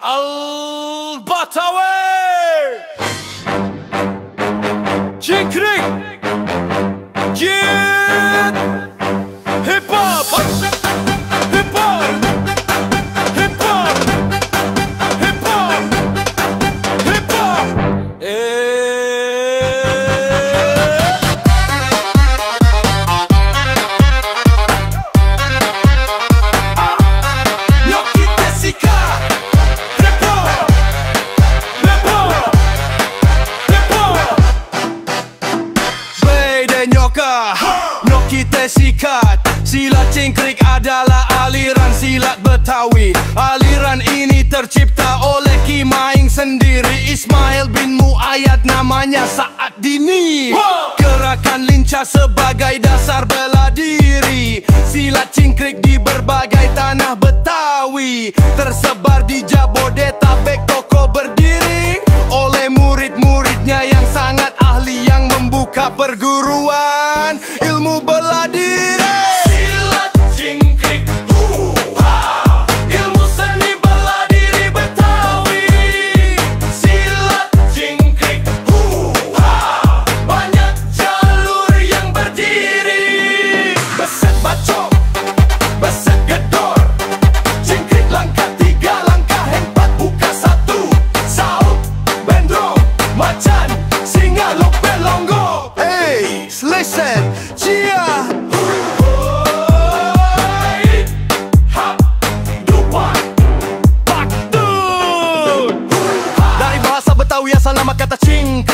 Al-Batawi Cingkrik Jit Hip Hop Hip Hop Hip Hop Hip Hop Hip Hop Kita sikat. Silat cingkrik adalah aliran silat Betawi. Aliran ini tercipta oleh Ki Maing sendiri. Ismail bin Muayyad namanya saat dini. Gerakan lincah sebagai dasar bela diri. Silat cingkrik di berbagai tanah Betawi, tersebar di Jabodetabek. Toko berdiri oleh murid-muridnya yang sangat ahli, yang membuka perguruan ilmu bela diri. Silat cingkrik, ilmu seni bela diri Betawi. Silat cingkrik, banyak jalur yang berdiri. Beset bacok, beset gedor, cingkrik langkah 3, langkah 4, buka 1. Saut, bendrong, macan, singa, lope, longgo. Hey, listen, chia. Dari bahasa Betawi asal nama kata cingkrik.